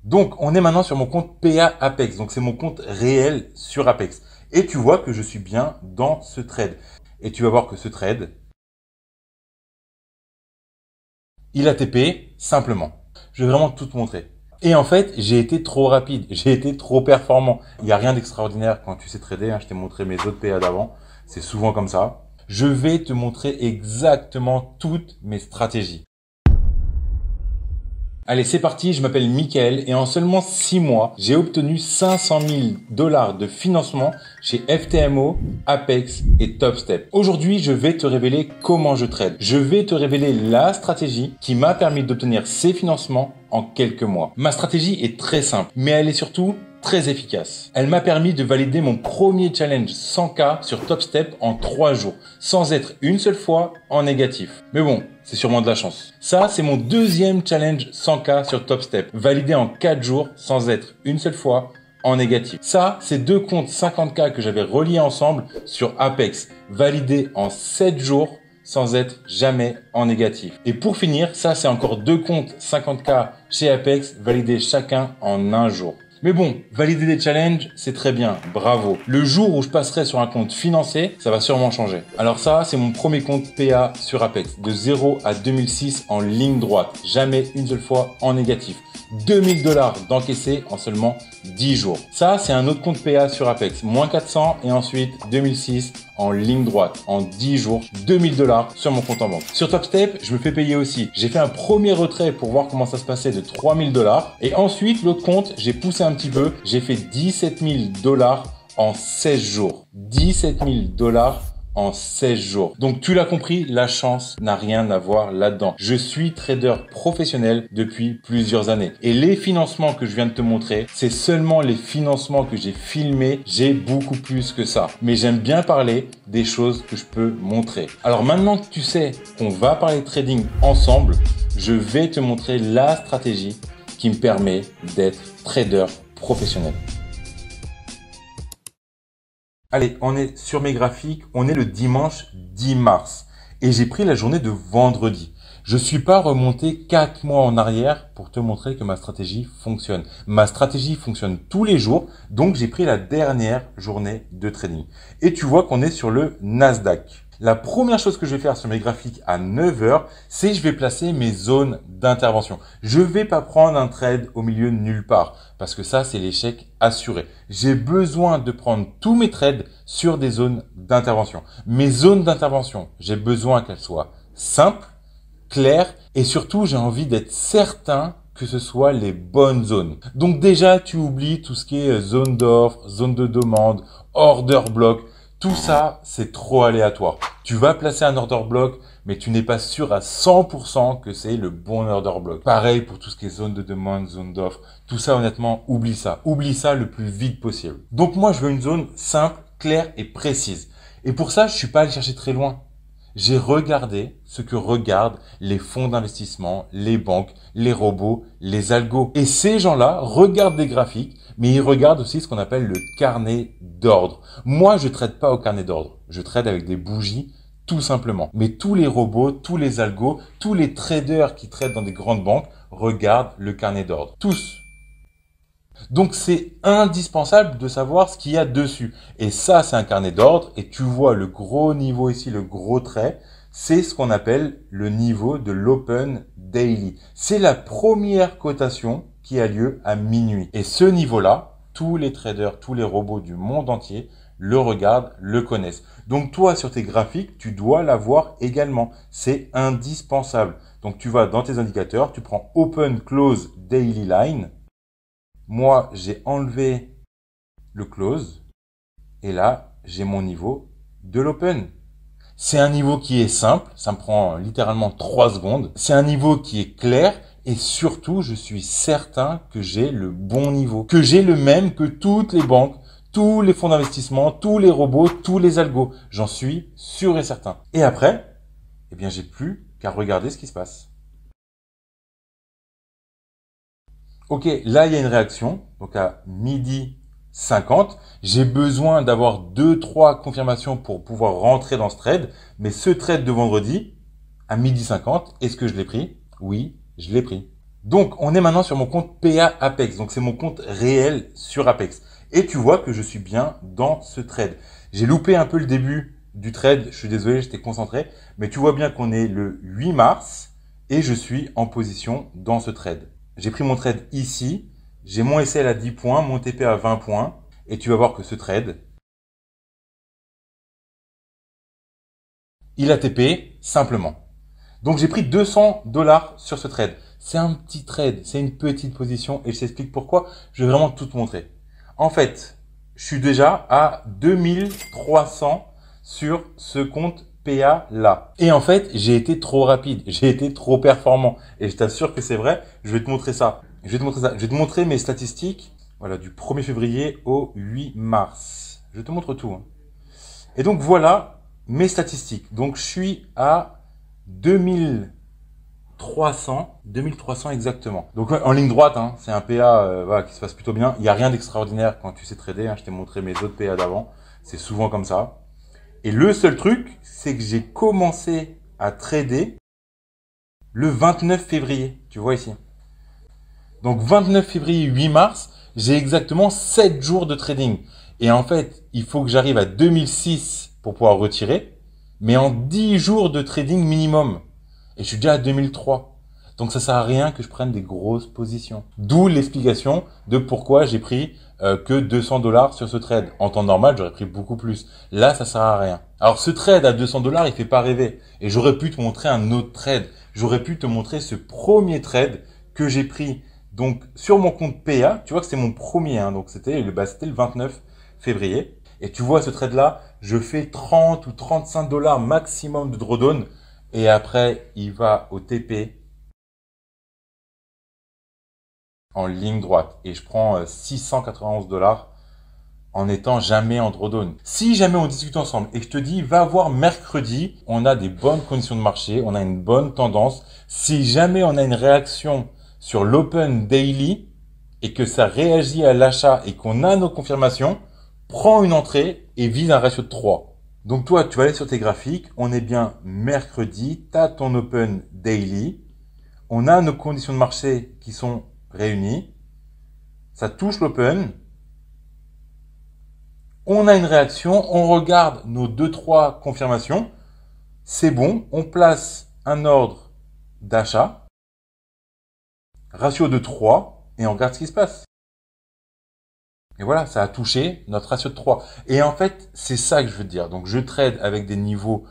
Donc, on est maintenant sur mon compte PA Apex. Donc, c'est mon compte réel sur Apex. Et tu vois que je suis bien dans ce trade. Et tu vas voir que ce trade, il a TP simplement. Je vais vraiment tout te montrer. Et en fait, j'ai été trop rapide, j'ai été trop performant. Il n'y a rien d'extraordinaire quand tu sais trader. Je t'ai montré mes autres PA d'avant. C'est souvent comme ça. Je vais te montrer exactement toutes mes stratégies. Allez, c'est parti, je m'appelle Mickaël et en seulement 6 mois, j'ai obtenu 500 000 $ de financement chez FTMO, Apex et TopStep. Aujourd'hui, je vais te révéler comment je trade. Je vais te révéler la stratégie qui m'a permis d'obtenir ces financements en quelques mois. Ma stratégie est très simple, mais elle est surtout très efficace. Elle m'a permis de valider mon premier challenge 100K sur TopStep en 3 jours, sans être une seule fois en négatif. Mais bon, c'est sûrement de la chance. Ça, c'est mon deuxième challenge 100K sur TopStep, validé en 4 jours, sans être une seule fois en négatif. Ça, c'est 2 comptes 50K que j'avais reliés ensemble sur Apex, validés en 7 jours, sans être jamais en négatif. Et pour finir, ça, c'est encore 2 comptes 50K chez Apex, validés chacun en 1 jour. Mais bon, valider des challenges, c'est très bien, bravo. Le jour où je passerai sur un compte financé, ça va sûrement changer. Alors ça, c'est mon premier compte PA sur Apex, de 0 à 2006 en ligne droite, jamais une seule fois en négatif. 2000 $ d'encaissé en seulement 10 jours. Ça, c'est un autre compte PA sur Apex, moins 400 et ensuite 2006 en ligne droite, en 10 jours, 2000 $ sur mon compte en banque. Sur TopStep, je me fais payer aussi. J'ai fait un premier retrait pour voir comment ça se passait de 3000 $ et ensuite l'autre compte, j'ai poussé un petit peu, j'ai fait 17 000 $ en 16 jours. 17 000 $ en 16 jours. Donc tu l'as compris, la chance n'a rien à voir là-dedans. Je suis trader professionnel depuis plusieurs années. Et les financements que je viens de te montrer, c'est seulement les financements que j'ai filmés. J'ai beaucoup plus que ça. Mais j'aime bien parler des choses que je peux montrer. Alors maintenant que tu sais qu'on va parler de trading ensemble, je vais te montrer la stratégie qui me permet d'être trader professionnel. Allez, on est sur mes graphiques, on est le dimanche 10 mars et j'ai pris la journée de vendredi. Je suis pas remonté 4 mois en arrière pour te montrer que ma stratégie fonctionne. Ma stratégie fonctionne tous les jours, donc j'ai pris la dernière journée de trading. Et tu vois qu'on est sur le Nasdaq. La première chose que je vais faire sur mes graphiques à 9 h, c'est je vais placer mes zones d'intervention. Je vais pas prendre un trade au milieu de nulle part parce que ça, c'est l'échec assuré. J'ai besoin de prendre tous mes trades sur des zones d'intervention. Mes zones d'intervention, j'ai besoin qu'elles soient simples, claires et surtout, j'ai envie d'être certain que ce soit les bonnes zones. Donc déjà, tu oublies tout ce qui est zone d'offre, zone de demande, order block. Tout ça, c'est trop aléatoire. Tu vas placer un order block, mais tu n'es pas sûr à 100% que c'est le bon order block. Pareil pour tout ce qui est zone de demande, zone d'offre. Tout ça, honnêtement, oublie ça. Oublie ça le plus vite possible. Donc moi, je veux une zone simple, claire et précise. Et pour ça, je suis pas allé chercher très loin. J'ai regardé ce que regardent les fonds d'investissement, les banques, les robots, les algos. Et ces gens-là regardent des graphiques, mais ils regardent aussi ce qu'on appelle le carnet d'ordre. Moi, je trade pas au carnet d'ordre. Je trade avec des bougies, tout simplement. Mais tous les robots, tous les algos, tous les traders qui tradent dans des grandes banques regardent le carnet d'ordre. Tous. Donc, c'est indispensable de savoir ce qu'il y a dessus. Et ça, c'est un carnet d'ordre. Et tu vois le gros niveau ici, le gros trait. C'est ce qu'on appelle le niveau de l'Open Daily. C'est la première cotation qui a lieu à minuit. Et ce niveau-là, tous les traders, tous les robots du monde entier le regardent, le connaissent. Donc, toi, sur tes graphiques, tu dois l'avoir également. C'est indispensable. Donc, tu vas dans tes indicateurs, tu prends Open Close Daily Line. Moi, j'ai enlevé le close et là, j'ai mon niveau de l'open. C'est un niveau qui est simple, ça me prend littéralement 3 secondes. C'est un niveau qui est clair et surtout, je suis certain que j'ai le bon niveau, que j'ai le même que toutes les banques, tous les fonds d'investissement, tous les robots, tous les algos. J'en suis sûr et certain. Et après, eh bien, j'ai plus qu'à regarder ce qui se passe. Ok, là, il y a une réaction. Donc, à 12h50, j'ai besoin d'avoir 2-3 confirmations pour pouvoir rentrer dans ce trade. Mais ce trade de vendredi, à 12h50, est-ce que je l'ai pris? Oui, je l'ai pris. Donc, on est maintenant sur mon compte PA Apex. Donc, c'est mon compte réel sur Apex. Et tu vois que je suis bien dans ce trade. J'ai loupé un peu le début du trade. Je suis désolé, j'étais concentré. Mais tu vois bien qu'on est le 8 mars et je suis en position dans ce trade. J'ai pris mon trade ici. J'ai mon SL à 10 points, mon TP à 20 points. Et tu vas voir que ce trade, il a TP simplement. Donc, j'ai pris 200 $ sur ce trade. C'est un petit trade, c'est une petite position et je t'explique pourquoi. Je vais vraiment tout te montrer. En fait, je suis déjà à 2300 sur ce compte PA là. Et en fait, j'ai été trop rapide, j'ai été trop performant. Et je t'assure que c'est vrai, je vais te montrer ça. Je vais te montrer mes statistiques, voilà, du 1er février au 8 mars. Je te montre tout, hein. Et donc, voilà mes statistiques. Donc, je suis à 2300 exactement. Donc en ligne droite, hein, c'est un PA voilà, qui se passe plutôt bien. Il n'y a rien d'extraordinaire quand tu sais trader. Hein, je t'ai montré mes autres PA d'avant. C'est souvent comme ça. Et le seul truc, c'est que j'ai commencé à trader le 29 février. Tu vois ici. Donc 29 février, 8 mars, j'ai exactement 7 jours de trading. Et en fait, il faut que j'arrive à 2006 pour pouvoir retirer. Mais en 10 jours de trading minimum. Et je suis déjà à 2003. Donc ça sert à rien que je prenne des grosses positions. D'où l'explication de pourquoi j'ai pris que 200 $ sur ce trade. En temps normal, j'aurais pris beaucoup plus. Là, ça sert à rien. Alors ce trade à 200 $, il fait pas rêver. Et j'aurais pu te montrer un autre trade. J'aurais pu te montrer ce premier trade que j'ai pris donc sur mon compte PA. Tu vois que c'est mon premier. Hein, donc c'était le 29 février. Et tu vois ce trade là, je fais 30 ou 35 $ maximum de drawdown. Et après, il va au TP en ligne droite. Et je prends 691 $ en étant jamais en drawdown. Si jamais on discute ensemble et que je te dis, va voir mercredi, on a des bonnes conditions de marché, on a une bonne tendance. Si jamais on a une réaction sur l'open daily et que ça réagit à l'achat et qu'on a nos confirmations, prends une entrée et vise un ratio de 3. Donc toi, tu vas aller sur tes graphiques, on est bien mercredi, tu as ton open daily, on a nos conditions de marché qui sont réunies, ça touche l'open, on a une réaction, on regarde nos 2-3 confirmations, c'est bon, on place un ordre d'achat, ratio de 3, et on regarde ce qui se passe. Et voilà, ça a touché notre ratio de 3. Et en fait, c'est ça que je veux te dire. Donc, je trade avec des niveaux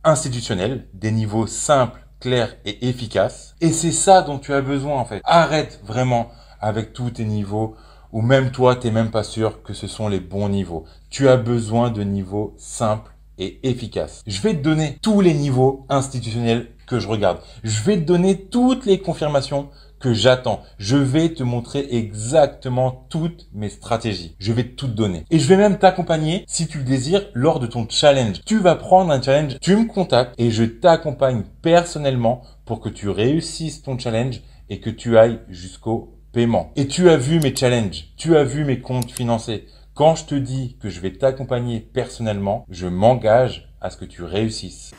institutionnels, des niveaux simples, clairs et efficaces. Et c'est ça dont tu as besoin, en fait. Arrête vraiment avec tous tes niveaux où même toi, t'es même pas sûr que ce sont les bons niveaux. Tu as besoin de niveaux simples et efficaces. Je vais te donner tous les niveaux institutionnels que je regarde. Je vais te donner toutes les confirmations que j'attends. Je vais te montrer exactement toutes mes stratégies. Je vais tout te donner. Et je vais même t'accompagner, si tu le désires, lors de ton challenge. Tu vas prendre un challenge, tu me contactes et je t'accompagne personnellement pour que tu réussisses ton challenge et que tu ailles jusqu'au paiement. Et tu as vu mes challenges, tu as vu mes comptes financés. Quand je te dis que je vais t'accompagner personnellement, je m'engage à ce que tu réussisses.